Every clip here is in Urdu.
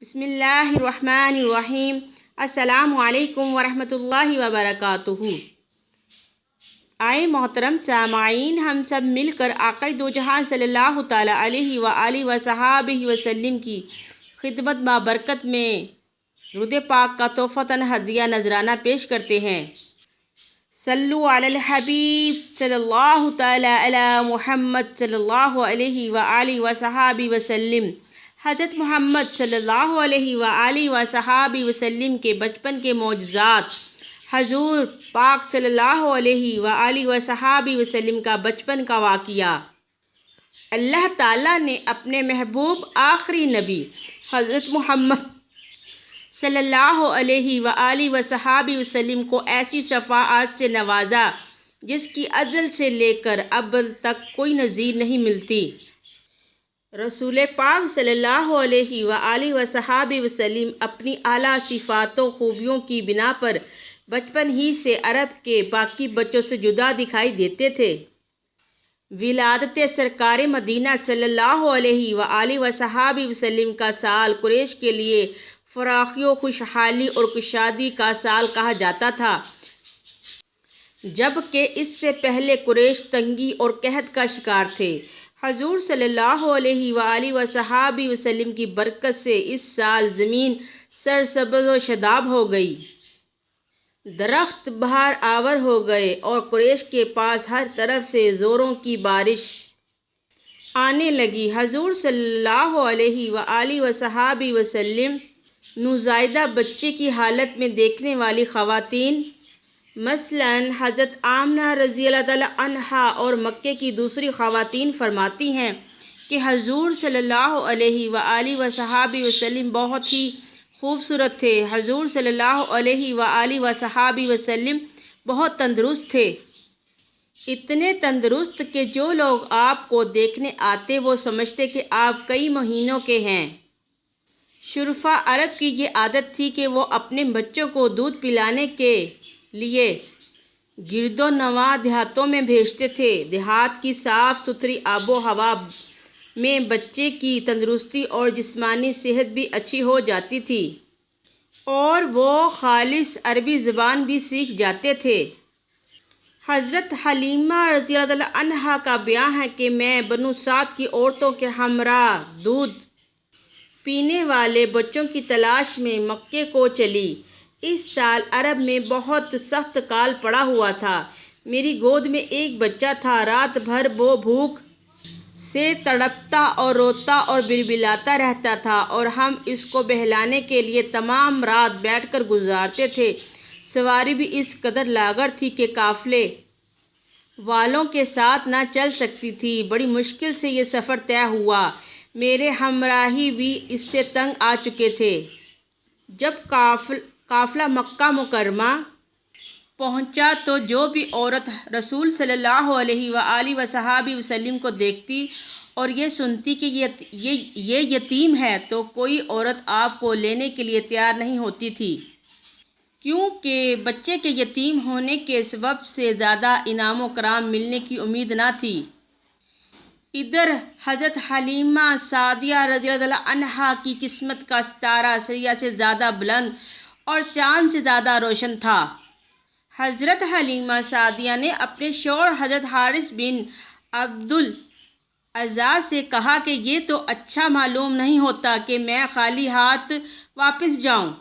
بسم اللہ الرحمن الرحیم۔ السلام علیکم ورحمۃ اللہ وبرکاتہ۔ آئے محترم سامعین، ہم سب مل کر آقا دو جہان صلی اللہ تعالیٰ علیہ وآلہ وصحبہ وسلم کی خدمت بابرکت میں درود پاک کا تحفۃً ہدیہ نذرانہ پیش کرتے ہیں۔ صلو علی الحبیب صلی اللہ تعالیٰ علی محمد صلی اللہ علیہ وآلہ وصحبہ وسلم۔ حضرت محمد صلی اللہ علیہ وآلہ وصحبہ وسلم کے بچپن کے معجزات۔ حضور پاک صلی اللہ علیہ وآلہ وصحبہ وسلم کا بچپن کا واقعہ۔ اللہ تعالیٰ نے اپنے محبوب آخری نبی حضرت محمد صلی اللہ علیہ وآلہ وصحبہ وسلم کو ایسی شفاعت سے نوازا جس کی ازل سے لے کر اب تک کوئی نظیر نہیں ملتی۔ رسول پاک صلی اللہ علیہ وآلہ وصحبہ وسلم اپنی اعلیٰ صفات و خوبیوں کی بنا پر بچپن ہی سے عرب کے باقی بچوں سے جدا دکھائی دیتے تھے۔ ولادت سرکار مدینہ صلی اللہ علیہ وآلہ وصحبہ وسلم کا سال قریش کے لیے فراخی و خوشحالی اور کشادگی کا سال کہا جاتا تھا، جبکہ اس سے پہلے قریش تنگی اور قحط کا شکار تھے۔ حضور صلی اللہ علیہ وآلہ وصحبہ وسلم کی برکت سے اس سال زمین سرسبز و شاداب ہو گئی، درخت بہار آور ہو گئے اور قریش کے پاس ہر طرف سے زوروں کی بارش آنے لگی۔ حضور صلی اللہ علیہ وآلہ وصحبہ وسلم نوزائیدہ بچے کی حالت میں دیکھنے والی خواتین، مثلاً حضرت آمنہ رضی اللہ تعالیٰ عنہا اور مکے کی دوسری خواتین فرماتی ہیں کہ حضور صلی اللہ علیہ وآلہ وصحبہ وسلم بہت ہی خوبصورت تھے۔ حضور صلی اللہ علیہ وآلہ وصحبہ وسلم بہت تندرست تھے، اتنے تندرست کہ جو لوگ آپ کو دیکھنے آتے وہ سمجھتے کہ آپ کئی مہینوں کے ہیں۔ شرفاء عرب کی یہ عادت تھی کہ وہ اپنے بچوں کو دودھ پلانے کے لیے گرد و نواح دیہاتوں میں بھیجتے تھے۔ دیہات کی صاف ستھری آب و ہوا میں بچے کی تندرستی اور جسمانی صحت بھی اچھی ہو جاتی تھی اور وہ خالص عربی زبان بھی سیکھ جاتے تھے۔ حضرت حلیمہ رضی اللہ تعالیٰ عنہا کا بیان ہے کہ میں بنو سعد کی عورتوں کے ہمراہ دودھ پینے والے بچوں کی تلاش میں مکے کو چلی۔ اس سال عرب میں بہت سخت کال پڑا ہوا تھا۔ میری گود میں ایک بچہ تھا، رات بھر وہ بھوک سے تڑپتا اور روتا اور بلبلاتا رہتا تھا اور ہم اس کو بہلانے کے لیے تمام رات بیٹھ کر گزارتے تھے۔ سواری بھی اس قدر لاغر تھی کہ قافلے والوں کے ساتھ نہ چل سکتی تھی۔ بڑی مشکل سے یہ سفر طے ہوا۔ میرے ہمراہی بھی اس سے تنگ آ چکے تھے۔ جب قافلہ مکہ مکرمہ پہنچا تو جو بھی عورت رسول صلی اللہ علیہ وآلہ وصحبہ وسلم کو دیکھتی اور یہ سنتی کہ یہ یتیم ہے تو کوئی عورت آپ کو لینے کے لیے تیار نہیں ہوتی تھی، کیونکہ بچے کے یتیم ہونے کے سبب سے زیادہ انعام و کرام ملنے کی امید نہ تھی۔ ادھر حضرت حلیمہ سعدیہ رضی اللہ عنہا کی قسمت کا ستارہ سریہ سے زیادہ بلند اور چاند سے زیادہ روشن تھا۔ حضرت حلیمہ سعدیہ نے اپنے شوہر حضرت حارث بن عبدالعزیز سے کہا کہ یہ تو اچھا معلوم نہیں ہوتا کہ میں خالی ہاتھ واپس جاؤں،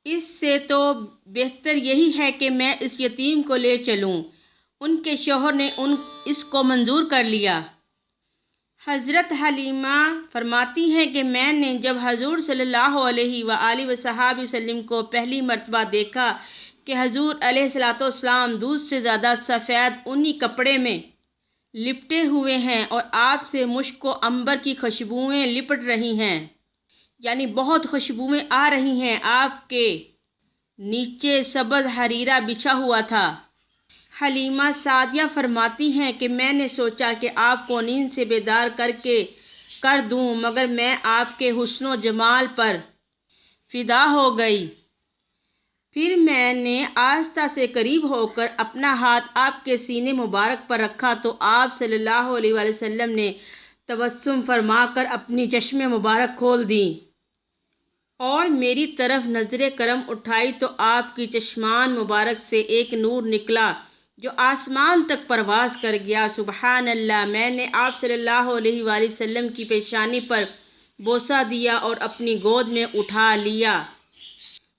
اس سے تو بہتر یہی ہے کہ میں اس یتیم کو لے چلوں۔ ان کے شوہر نے اس کو منظور کر لیا۔ حضرت حلیمہ فرماتی ہیں کہ میں نے جب حضور صلی اللہ علیہ وآلہ وصحبہ وسلم کو پہلی مرتبہ دیکھا کہ حضور علیہ السلام دودھ سے زیادہ سفید اونی کپڑے میں لپٹے ہوئے ہیں اور آپ سے مشک و عنبر کی خوشبوئیں لپٹ رہی ہیں، یعنی بہت خوشبوئیں آ رہی ہیں، آپ کے نیچے سبز حریرہ بچھا ہوا تھا۔ حلیمہ سعدیہ فرماتی ہیں کہ میں نے سوچا کہ آپ کو نیند سے بیدار کر دوں، مگر میں آپ کے حسن و جمال پر فدا ہو گئی۔ پھر میں نے آہستہ سے قریب ہو کر اپنا ہاتھ آپ کے سینے مبارک پر رکھا تو آپ صلی اللہ علیہ وآلہ وسلم نے تبسم فرما کر اپنی چشمیں مبارک کھول دیں اور میری طرف نظر کرم اٹھائی تو آپ کی چشمان مبارک سے ایک نور نکلا جو آسمان تک پرواز کر گیا۔ سبحان اللہ! میں نے آپ صلی اللہ علیہ وآلہ وسلم کی پیشانی پر بوسہ دیا اور اپنی گود میں اٹھا لیا۔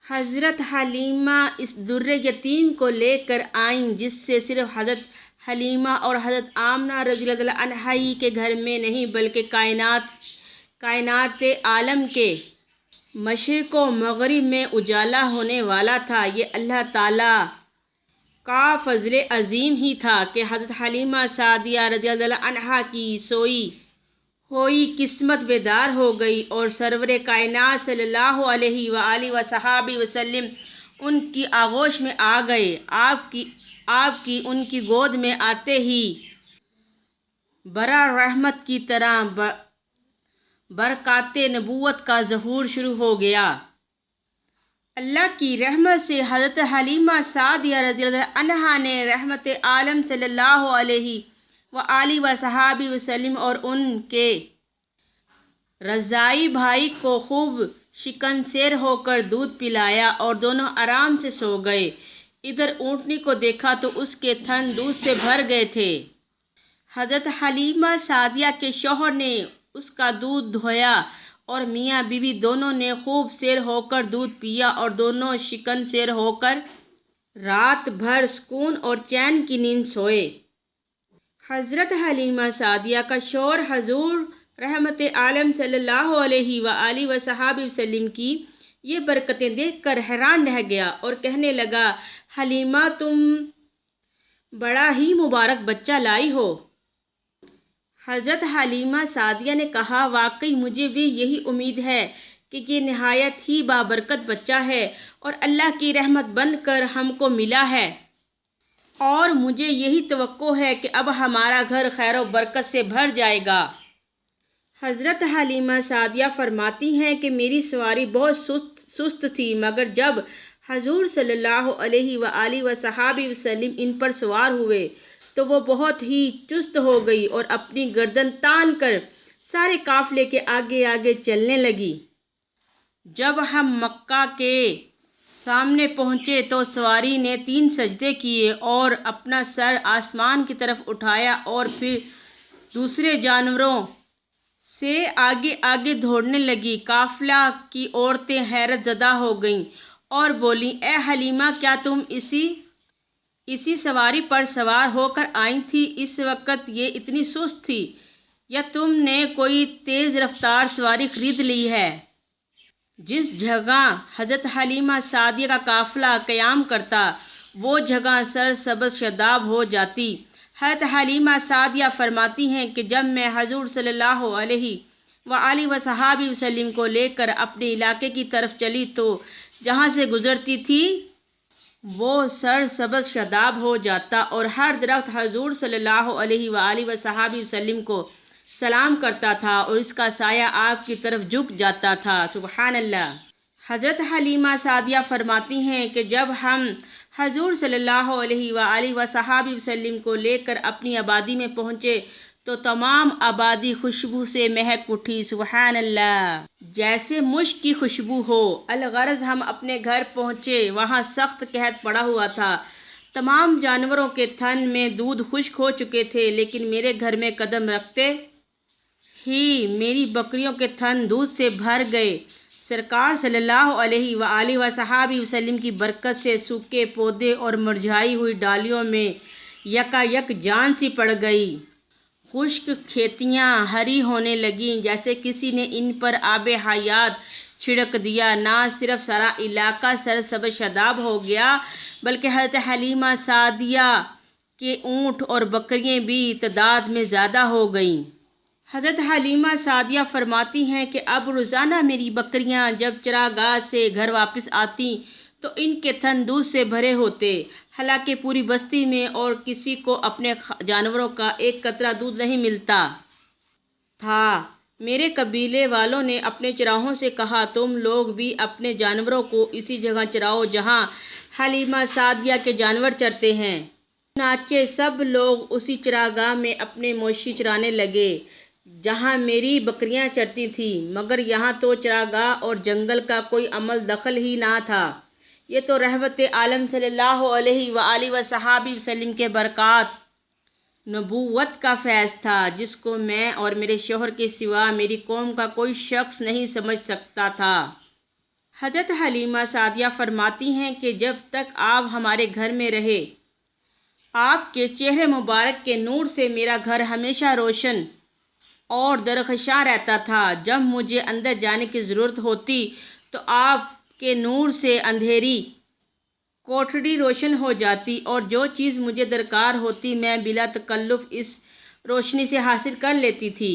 حضرت حلیمہ اس در یتیم کو لے کر آئیں، جس سے صرف حضرت حلیمہ اور حضرت آمنہ رضی اللہ عنہا ہی کے گھر میں نہیں بلکہ کائنات عالم کے مشرق و مغرب میں اجالا ہونے والا تھا۔ یہ اللہ تعالیٰ کا فضل عظیم ہی تھا کہ حضرت حلیمہ سعدیہ رضی اللہ عنہا کی سوئی ہوئی قسمت بیدار ہو گئی اور سرور کائنات صلی اللہ علیہ وآلہ وصحبہ وسلم ان کی آغوش میں آ گئے۔ آپ کی ان کی گود میں آتے ہی برا رحمت کی طرح برکات نبوت کا ظہور شروع ہو گیا۔ اللہ کی رحمت سے حضرت حلیمہ سعدیہ رضی اللہ عنہا نے رحمت عالم صلی اللہ علیہ وآلہ وصحبہ وسلم اور ان کے رضاعی بھائی کو خوب شکن سیر ہو کر دودھ پلایا اور دونوں آرام سے سو گئے۔ ادھر اونٹنی کو دیکھا تو اس کے تھن دودھ سے بھر گئے تھے۔ حضرت حلیمہ سعدیہ کے شوہر نے اس کا دودھ دھویا اور میاں بیوی دونوں نے خوب سیر ہو کر دودھ پیا اور دونوں شکن سیر ہو کر رات بھر سکون اور چین کی نیند سوئے۔ حضرت حلیمہ سعدیہ کا شوہر حضور رحمت عالم صلی اللہ علیہ وآلہ وصحبہ وسلم کی یہ برکتیں دیکھ کر حیران رہ گیا اور کہنے لگا، حلیمہ تم بڑا ہی مبارک بچہ لائی ہو۔ حضرت حلیمہ سعدیہ نے کہا، واقعی مجھے بھی یہی امید ہے کہ یہ نہایت ہی بابرکت بچہ ہے اور اللہ کی رحمت بن کر ہم کو ملا ہے، اور مجھے یہی توقع ہے کہ اب ہمارا گھر خیر و برکت سے بھر جائے گا۔ حضرت حلیمہ سعدیہ فرماتی ہیں کہ میری سواری بہت سست تھی، مگر جب حضور صلی اللہ علیہ وآلہ وصحبہ وسلم ان پر سوار ہوئے تو وہ بہت ہی چست ہو گئی اور اپنی گردن تان کر سارے قافلے کے آگے آگے چلنے لگی۔ جب ہم مکہ کے سامنے پہنچے تو سواری نے 3 سجدے کیے اور اپنا سر آسمان کی طرف اٹھایا اور پھر دوسرے جانوروں سے آگے آگے دوڑنے لگی۔ قافلہ کی عورتیں حیرت زدہ ہو گئیں اور بولیں، اے حلیمہ، کیا تم اسی سواری پر سوار ہو کر آئی تھی؟ اس وقت یہ اتنی سست تھی، یا تم نے کوئی تیز رفتار سواری خرید لی ہے؟ جس جگہ حضرت حلیمہ سعدیہ کا قافلہ قیام کرتا وہ جگہ سرسبز شاداب ہو جاتی۔ حضرت حلیمہ سعدیہ فرماتی ہیں کہ جب میں حضور صلی اللہ علیہ وآلہ وصحبہ وسلم کو لے کر اپنے علاقے کی طرف چلی تو جہاں سے گزرتی تھی وہ سرسبز شاداب ہو جاتا اور ہر درخت حضور صلی اللہ علیہ وآلہ وصحبہ وسلم کو سلام کرتا تھا اور اس کا سایہ آپ کی طرف جھک جاتا تھا۔ سبحان اللہ! حضرت حلیمہ سعدیہ فرماتی ہیں کہ جب ہم حضور صلی اللہ علیہ وآلہ وصحبہ وسلم کو لے کر اپنی آبادی میں پہنچے تو تمام آبادی خوشبو سے مہک اٹھی۔ سبحان اللہ! جیسے مشک کی خوشبو ہو۔ الغرض ہم اپنے گھر پہنچے، وہاں سخت قحط پڑا ہوا تھا، تمام جانوروں کے تھن میں دودھ خشک ہو چکے تھے، لیکن میرے گھر میں قدم رکھتے ہی میری بکریوں کے تھن دودھ سے بھر گئے۔ سرکار صلی اللہ علیہ وآلہ وصحبہ وسلم کی برکت سے سوکھے پودے اور مرجھائی ہوئی ڈالیوں میں یکا یک جان سی پڑ گئی۔ خشک کھیتیاں ہری ہونے لگیں، جیسے کسی نے ان پر آب حیات چھڑک دیا۔ نہ صرف سارا علاقہ سرسبز شاداب ہو گیا بلکہ حضرت حلیمہ سعدیہ کے اونٹ اور بکریاں بھی تعداد میں زیادہ ہو گئیں۔ حضرت حلیمہ سعدیہ فرماتی ہیں کہ اب روزانہ میری بکریاں جب چراگاہ سے گھر واپس آتیں تو ان کے تھن دودھ سے بھرے ہوتے، حالانکہ پوری بستی میں اور کسی کو اپنے جانوروں کا ایک قطرہ دودھ نہیں ملتا تھا۔ میرے قبیلے والوں نے اپنے چراہوں سے کہا، تم لوگ بھی اپنے جانوروں کو اسی جگہ چراؤ جہاں حلیمہ سعدیہ کے جانور چرتے ہیں۔ چنانچہ سب لوگ اسی چراگاہ میں اپنے مویشی چرانے لگے۔ جہاں میری بکریاں چرتی تھیں، مگر یہاں تو چراگاہ اور جنگل کا کوئی عمل دخل ہی نہ تھا۔ یہ تو رحمت عالم صلی اللہ علیہ وآلہ وصحبہ وسلم کے برکات نبوت کا فیض تھا، جس کو میں اور میرے شوہر کے سوا میری قوم کا کوئی شخص نہیں سمجھ سکتا تھا۔ حضرت حلیمہ سعدیہ فرماتی ہیں کہ جب تک آپ ہمارے گھر میں رہے، آپ کے چہرے مبارک کے نور سے میرا گھر ہمیشہ روشن اور درخشاں رہتا تھا۔ جب مجھے اندر جانے کی ضرورت ہوتی تو آپ کے نور سے اندھیری کوٹھڑی روشن ہو جاتی، اور جو چیز مجھے درکار ہوتی میں بلا تکلف اس روشنی سے حاصل کر لیتی تھی۔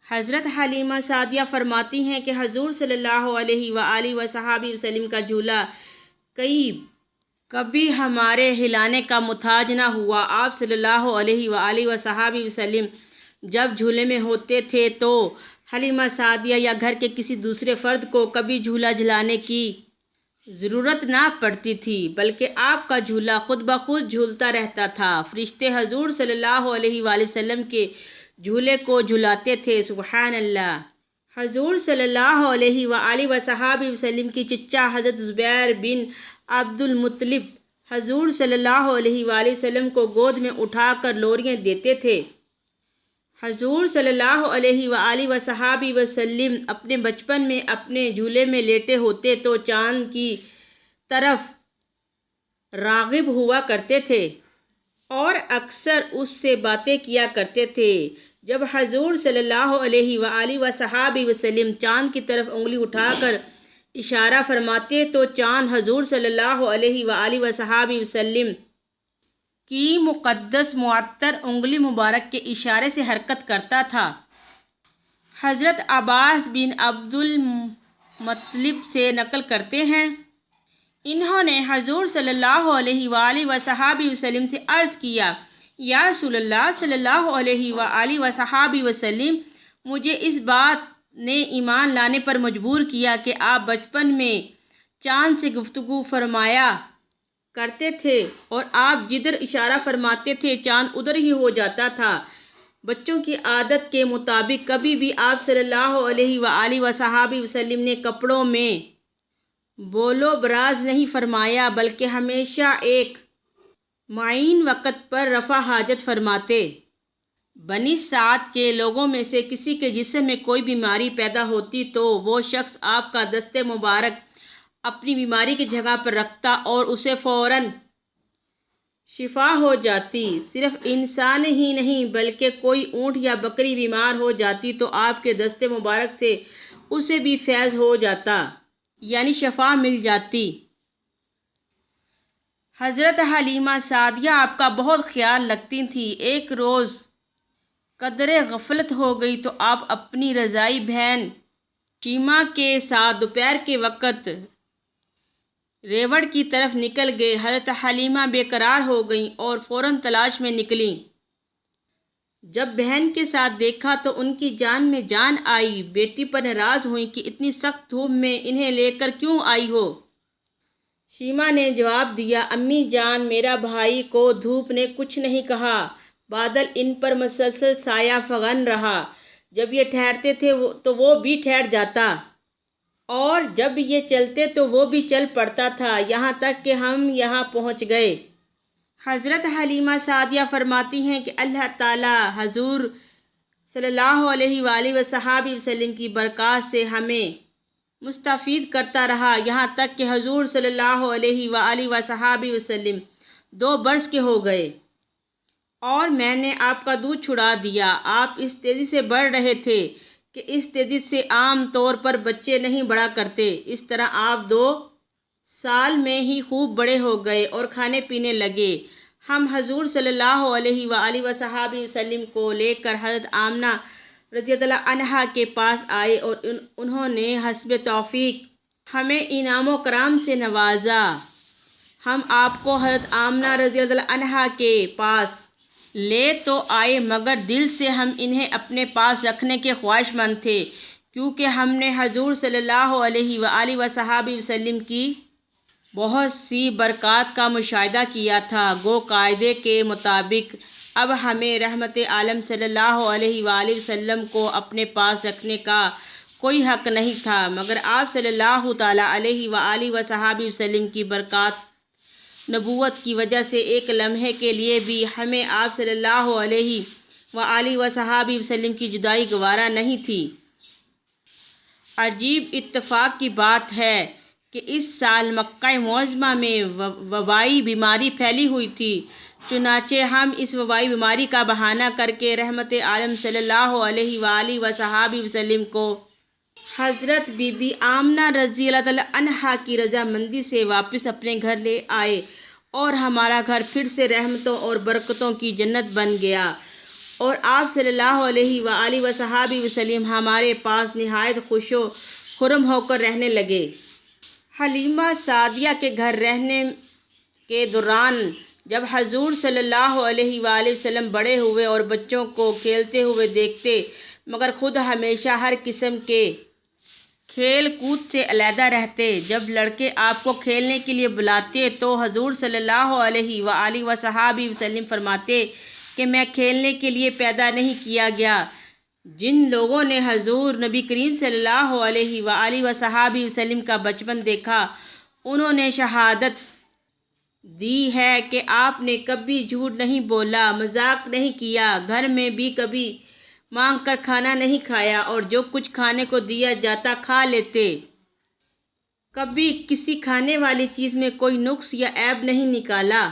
حضرت حلیمہ سعدیہ فرماتی ہیں کہ حضور صلی اللہ علیہ وآلہ وصحبہ وسلم کا جھولا کبھی ہمارے ہلانے کا محتاج نہ ہوا۔ آپ صلی اللہ علیہ وآلہ وصحبہ وسلم جب جھولے میں ہوتے تھے تو حلیمہ سعدیہ یا گھر کے کسی دوسرے فرد کو کبھی جھولا جھلانے کی ضرورت نہ پڑتی تھی، بلکہ آپ کا جھولا خود بخود جھولتا رہتا تھا۔ فرشتے حضور صلی اللہ علیہ وآلہ وسلم کے جھولے کو جھلاتے تھے۔ سبحان اللہ۔ حضور صلی اللہ علیہ وآلہ وصحبہ وسلم کی چچا حضرت زبیر بن عبد المطلب حضور صلی اللہ علیہ وآلہ وسلم کو گود میں اٹھا کر لوریاں دیتے تھے۔ حضور صلی اللہ علیہ وآلہ وصحبہ وسلم اپنے بچپن میں اپنے جھولے میں لیٹے ہوتے تو چاند کی طرف راغب ہوا کرتے تھے اور اکثر اس سے باتیں کیا کرتے تھے۔ جب حضور صلی اللہ علیہ وآلہ وصحبہ وسلم چاند کی طرف انگلی اٹھا کر اشارہ فرماتے تو چاند حضور صلی اللہ علیہ وآلہ وصحبہ وسلم کی مقدس معطر انگلی مبارک کے اشارے سے حرکت کرتا تھا۔ حضرت عباس بن عبد المطلب سے نقل کرتے ہیں، انہوں نے حضور صلی اللہ علیہ وآلہ وصحبہ وسلم سے عرض کیا، یا رسول اللہ صلی اللہ علیہ وآلہ وصحبہ وسلم، مجھے اس بات نے ایمان لانے پر مجبور کیا کہ آپ بچپن میں چاند سے گفتگو فرمایا کرتے تھے اور آپ جدھر اشارہ فرماتے تھے چاند ادھر ہی ہو جاتا تھا۔ بچوں کی عادت کے مطابق کبھی بھی آپ صلی اللہ علیہ وآلہ وصحبہ وسلم نے کپڑوں میں بول و براز نہیں فرمایا، بلکہ ہمیشہ ایک معین وقت پر رفع حاجت فرماتے۔ بنی سعد کے لوگوں میں سے کسی کے جسم میں کوئی بیماری پیدا ہوتی تو وہ شخص آپ کا دست مبارک اپنی بیماری کی جگہ پر رکھتا اور اسے فوراً شفا ہو جاتی۔ صرف انسان ہی نہیں بلکہ کوئی اونٹ یا بکری بیمار ہو جاتی تو آپ کے دست مبارک سے اسے بھی فیض ہو جاتا، یعنی شفا مل جاتی۔ حضرت حلیمہ سعدیہ آپ کا بہت خیال رکھتی تھیں۔ ایک روز قدرے غفلت ہو گئی تو آپ اپنی رضائی بہن شیمہ کے ساتھ دوپہر کے وقت ریوڑ کی طرف نکل گئے۔ حضرت حلیمہ بے قرار ہو گئیں اور فوراً تلاش میں نکلیں۔ جب بہن کے ساتھ دیکھا تو ان کی جان میں جان آئی۔ بیٹی پر ناراض ہوئیں کہ اتنی سخت دھوپ میں انہیں لے کر کیوں آئی ہو؟ شیمہ نے جواب دیا، امی جان، میرا بھائی کو دھوپ نے کچھ نہیں کہا، بادل ان پر مسلسل سایہ فغن رہا، جب یہ ٹھہرتے تھے تو وہ بھی ٹھہر جاتا اور جب یہ چلتے تو وہ بھی چل پڑتا تھا، یہاں تک کہ ہم یہاں پہنچ گئے۔ حضرت حلیمہ سعدیہ فرماتی ہیں کہ اللہ تعالیٰ حضور صلی اللہ علیہ وآلہ وصحبہ وسلم کی برکات سے ہمیں مستفید کرتا رہا، یہاں تک کہ حضور صلی اللہ علیہ وآلہ وصحبہ وسلم 2 برس کے ہو گئے اور میں نے آپ کا دودھ چھڑا دیا۔ آپ اس تیزی سے بڑھ رہے تھے کہ اس تیزی سے عام طور پر بچے نہیں بڑھا کرتے۔ اس طرح آپ 2 سال میں ہی خوب بڑے ہو گئے اور کھانے پینے لگے۔ ہم حضور صلی اللہ علیہ وآلہ وصحبہ وسلم کو لے کر حضرت آمنہ رضی اللہ عنہا کے پاس آئے اور انہوں نے حسب توفیق ہمیں انعام و کرام سے نوازا۔ ہم آپ کو حضرت آمنہ رضی اللہ عنہا کے پاس لے تو آئے مگر دل سے ہم انہیں اپنے پاس رکھنے کے خواہش مند تھے، کیونکہ ہم نے حضور صلی اللہ علیہ وآلہ وصحبہ وسلم کی بہت سی برکات کا مشاہدہ کیا تھا۔ گو قاعدے کے مطابق اب ہمیں رحمت عالم صلی اللہ علیہ وآلہ وسلم کو اپنے پاس رکھنے کا کوئی حق نہیں تھا، مگر آپ صلی اللہ تعالیٰ علیہ وآلہ وصحابہ وسلم کی برکات نبوت کی وجہ سے ایک لمحے کے لیے بھی ہمیں آپ صلی اللہ علیہ وآلہ وصحابہ وسلم کی جدائی گوارا نہیں تھی۔ عجیب اتفاق کی بات ہے کہ اس سال مکہ معظمہ میں وبائی بیماری پھیلی ہوئی تھی، چنانچہ ہم اس وبائی بیماری کا بہانہ کر کے رحمت عالم صلی اللہ علیہ وآلہ وصحابہ وسلم کو حضرت بی بی آمنہ رضی اللہ تعالیٰ عنہا کی رضامندی سے واپس اپنے گھر لے آئے، اور ہمارا گھر پھر سے رحمتوں اور برکتوں کی جنت بن گیا، اور آپ صلی اللہ علیہ وآلہ وصحابہ وسلم ہمارے پاس نہایت خوش و خرم ہو کر رہنے لگے۔ حلیمہ سعدیہ کے گھر رہنے کے دوران جب حضور صلی اللہ علیہ وآلہ وسلم بڑے ہوئے اور بچوں کو کھیلتے ہوئے دیکھتے، مگر خود ہمیشہ ہر قسم کے کھیل کود سے علیحدہ رہتے، جب لڑکے آپ کو کھیلنے کے لیے بلاتے تو حضور صلی اللہ علیہ وآلہ وصحابہ وسلم فرماتے کہ میں کھیلنے کے لیے پیدا نہیں کیا گیا۔ جن لوگوں نے حضور نبی کریم صلی اللہ علیہ وآلہ وصحابہ وسلم کا بچپن دیکھا، انہوں نے شہادت دی ہے کہ آپ نے کبھی جھوٹ نہیں بولا، مذاق نہیں کیا، گھر میں بھی کبھی مانگ کر کھانا نہیں کھایا، اور جو کچھ کھانے کو دیا جاتا کھا لیتے، کبھی کسی کھانے والی چیز میں کوئی نقص یا عیب نہیں نکالا۔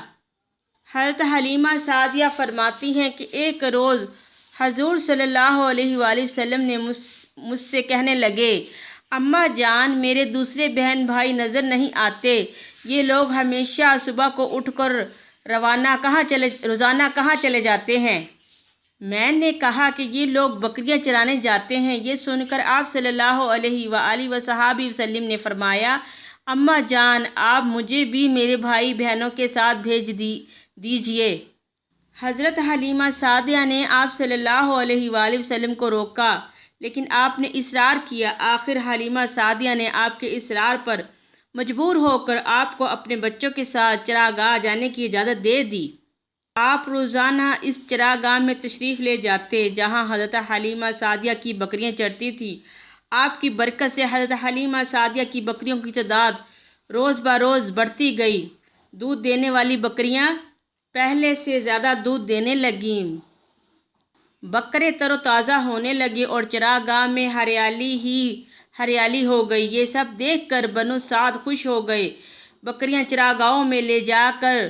حضرت حلیمہ سعدیہ فرماتی ہیں کہ ایک روز حضور صلی اللہ علیہ وآلہ وسلم نے مجھ سے کہنے لگے، اماں جان، میرے دوسرے بہن بھائی نظر نہیں آتے، یہ لوگ ہمیشہ صبح کو اٹھ کر روزانہ کہاں چلے جاتے ہیں؟ میں نے کہا کہ یہ لوگ بکریاں چرانے جاتے ہیں۔ یہ سن کر آپ صلی اللہ علیہ وآلہ وصحابہ وسلم نے فرمایا، اماں جان، آپ مجھے بھی میرے بھائی بہنوں کے ساتھ بھیج دیجئے۔ حضرت حلیمہ سعدیہ نے آپ صلی اللہ علیہ وآلہ وسلم کو روکا، لیکن آپ نے اصرار کیا۔ آخر حلیمہ سعدیہ نے آپ کے اصرار پر مجبور ہو کر آپ کو اپنے بچوں کے ساتھ چراگاہ جانے کی اجازت دے دی۔ آپ روزانہ اس چراگاہ میں تشریف لے جاتے جہاں حضرت حلیمہ سعدیہ کی بکریاں چرتی تھیں۔ آپ کی برکت سے حضرت حلیمہ سعدیہ کی بکریوں کی تعداد روز بروز بڑھتی گئی۔ دودھ دینے والی بکریاں پہلے سے زیادہ دودھ دینے لگیں، بکرے تر و تازہ ہونے لگے، اور چراگاہ میں ہریالی ہی ہریالی ہو گئی۔ یہ سب دیکھ کر بنو سعد خوش ہو گئے۔ بکریاں چراگاہوں میں لے جا کر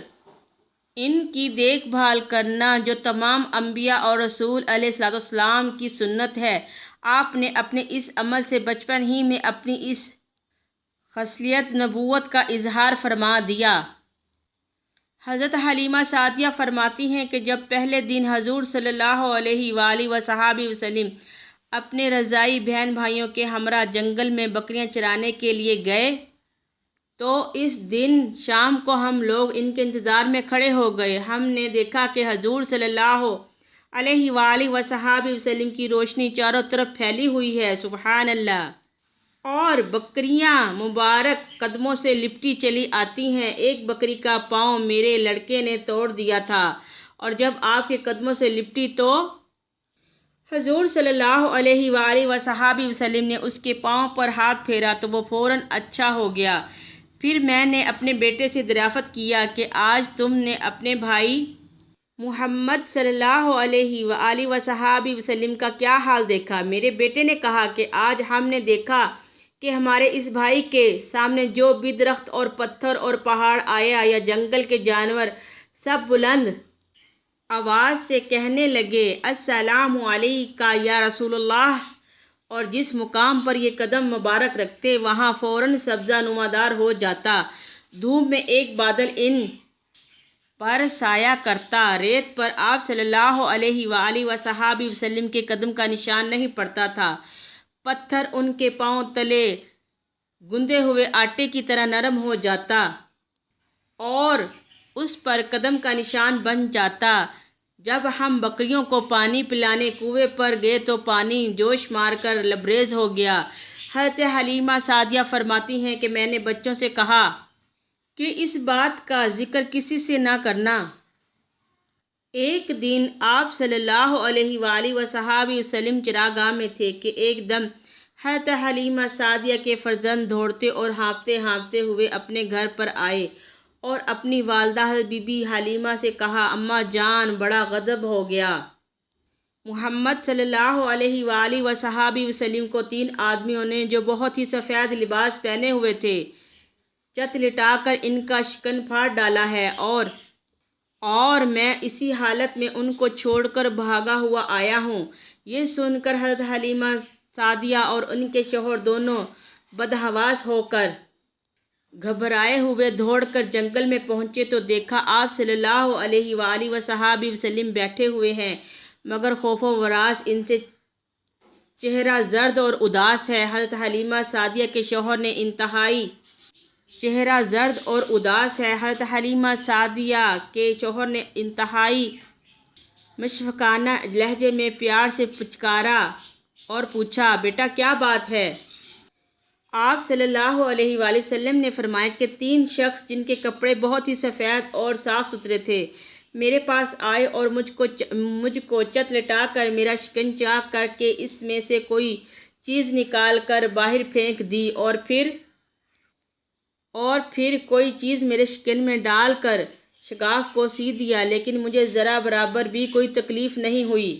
ان کی دیکھ بھال کرنا جو تمام انبیاء اور رسول علیہ السلام کی سنت ہے، آپ نے اپنے اس عمل سے بچپن ہی میں اپنی اس خصلت نبوت کا اظہار فرما دیا۔ حضرت حلیمہ سعدیہ فرماتی ہیں کہ جب پہلے دن حضور صلی اللہ علیہ وآلہ وصحابہ وسلم اپنے رضاعی بہن بھائیوں کے ہمراہ جنگل میں بکریاں چرانے کے لیے گئے تو اس دن شام کو ہم لوگ ان کے انتظار میں کھڑے ہو گئے۔ ہم نے دیکھا کہ حضور صلی اللہ علیہ وآلہ وصحابہ وسلم کی روشنی چاروں طرف پھیلی ہوئی ہے، سبحان اللہ، اور بکریاں مبارک قدموں سے لپٹی چلی آتی ہیں۔ ایک بکری کا پاؤں میرے لڑکے نے توڑ دیا تھا، اور جب آپ کے قدموں سے لپٹی تو حضور صلی اللہ علیہ وآلہ وصحابہ وسلم نے اس کے پاؤں پر ہاتھ پھیرا تو وہ فوراً اچھا ہو گیا۔ پھر میں نے اپنے بیٹے سے دریافت کیا کہ آج تم نے اپنے بھائی محمد صلی اللہ علیہ وآلہ وصحابہ وسلم کا کیا حال دیکھا؟ میرے بیٹے نے کہا کہ آج ہم نے دیکھا کہ ہمارے اس بھائی کے سامنے جو بھی درخت اور پتھر اور پہاڑ آیا یا جنگل کے جانور، سب بلند آواز سے کہنے لگے، السلام علیکہ یا رسول اللہ، اور جس مقام پر یہ قدم مبارک رکھتے وہاں فوراً سبزہ نمودار ہو جاتا۔ دھوپ میں ایک بادل ان پر سایہ کرتا، ریت پر آپ صلی اللہ علیہ وآلہ وصحابہ وسلم کے قدم کا نشان نہیں پڑتا تھا، پتھر ان کے پاؤں تلے گندے ہوئے آٹے کی طرح نرم ہو جاتا اور اس پر قدم کا نشان بن جاتا۔ جب ہم بکریوں کو پانی پلانے کنویں پر گئے تو پانی جوش مار کر لبریز ہو گیا۔ حضرت حلیمہ سعدیہ فرماتی ہیں کہ میں نے بچوں سے کہا کہ اس بات کا ذکر کسی سے نہ کرنا۔ ایک دن آپ صلی اللہ علیہ وآلہ وصحابہ وسلم چراگاہ میں تھے کہ ایک دم حضرت حلیمہ سعدیہ کے فرزند دوڑتے اور ہانپتے ہانپتے ہوئے اپنے گھر پر آئے اور اپنی والدہ حضرت بی بی حلیمہ سے کہا، اماں جان، بڑا غضب ہو گیا۔ محمد صلی اللہ علیہ وآلہ وصحابہ وسلم کو 3 آدمیوں نے، جو بہت ہی سفید لباس پہنے ہوئے تھے، چت لٹا کر ان کا شکن پھاڑ ڈالا ہے اور میں اسی حالت میں ان کو چھوڑ کر بھاگا ہوا آیا ہوں۔ یہ سن کر حضرت حلیمہ سعدیہ اور ان کے شوہر دونوں بدحواس ہو کر گھبرائے ہوئے دوڑ کر جنگل میں پہنچے تو دیکھا آپ صلی اللہ علیہ وآلہ وصحابہ وسلم بیٹھے ہوئے ہیں، مگر خوف و ہراس ان سے چہرہ زرد اور اداس ہے۔ حضرت حلیمہ سعدیہ کے شوہر نے انتہائی مشفقانہ لہجے میں پیار سے پچکارا اور پوچھا، بیٹا کیا بات ہے؟ آپ صلی اللہ علیہ وآلہ وسلم نے فرمایا کہ 3 شخص جن کے کپڑے بہت ہی سفید اور صاف ستھرے تھے، میرے پاس آئے اور مجھ کو چت لٹا کر میرا شکن چاک کر کے اس میں سے کوئی چیز نکال کر باہر پھینک دی اور پھر کوئی چیز میرے شکن میں ڈال کر شگاف کو سی دیا، لیکن مجھے ذرا برابر بھی کوئی تکلیف نہیں ہوئی۔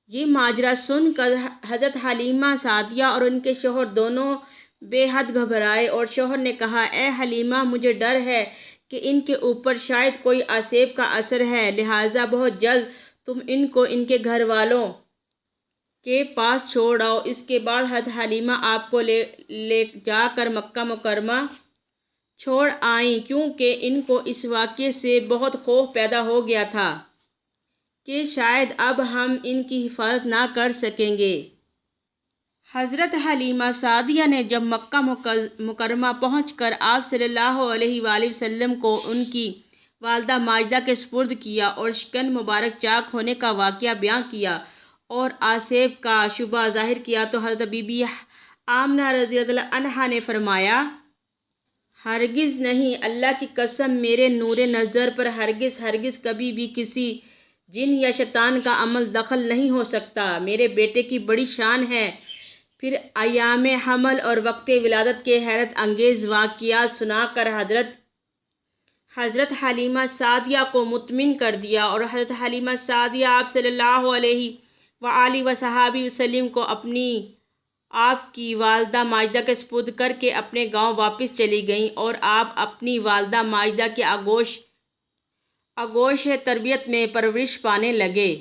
یہ ماجرا سن کر حضرت حلیمہ سعدیہ اور ان کے شوہر دونوں بے حد گھبرائے اور شوہر نے کہا، اے حلیمہ، مجھے ڈر ہے کہ ان کے اوپر شاید کوئی آسیب کا اثر ہے، لہٰذا بہت جلد تم ان کو ان کے گھر والوں کے پاس چھوڑ آؤ۔ اس کے بعد حضرت حلیمہ آپ کو لے جا کر مکہ مکرمہ چھوڑ آئیں، کیونکہ ان کو اس واقعے سے بہت خوف پیدا ہو گیا تھا کہ شاید اب ہم ان کی حفاظت نہ کر سکیں گے۔ حضرت حلیمہ سعدیہ نے جب مکہ مکرمہ پہنچ کر آپ صلی اللہ علیہ وآلہ وسلم کو ان کی والدہ ماجدہ کے سپرد کیا اور شکن مبارک چاک ہونے کا واقعہ بیان کیا اور آسیب کا شبہ ظاہر کیا تو حضرت بی بی آمنہ رضی اللہ عنہا نے فرمایا، ہرگز نہیں، اللہ کی قسم، میرے نور نظر پر ہرگز کبھی بھی کسی جن یا شیطان کا عمل دخل نہیں ہو سکتا۔ میرے بیٹے کی بڑی شان ہے۔ پھر ایام حمل اور وقت ولادت کے حیرت انگیز واقعات سنا کر حضرت حلیمہ سعدیہ کو مطمئن کر دیا اور حضرت حلیمہ سعدیہ آپ صلی اللہ علیہ وآلہ وصحابہ وسلم کو آپ کی والدہ ماجدہ کے سپرد کر کے اپنے گاؤں واپس چلی گئیں اور آپ اپنی والدہ ماجدہ کے آغوش تربیت میں پرورش پانے لگے۔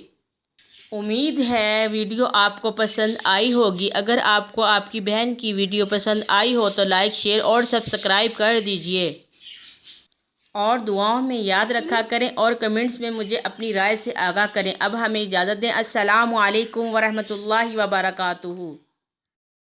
امید ہے ویڈیو آپ کو پسند آئی ہوگی۔ اگر آپ کو آپ کی بہن کی ویڈیو پسند آئی ہو تو لائک، شیئر اور سبسکرائب کر دیجیے اور دعاؤں میں یاد رکھا کریں اور کمنٹس میں مجھے اپنی رائے سے آگاہ کریں۔ اب ہمیں اجازت دیں۔ السلام علیکم ورحمۃ اللہ وبرکاتہ۔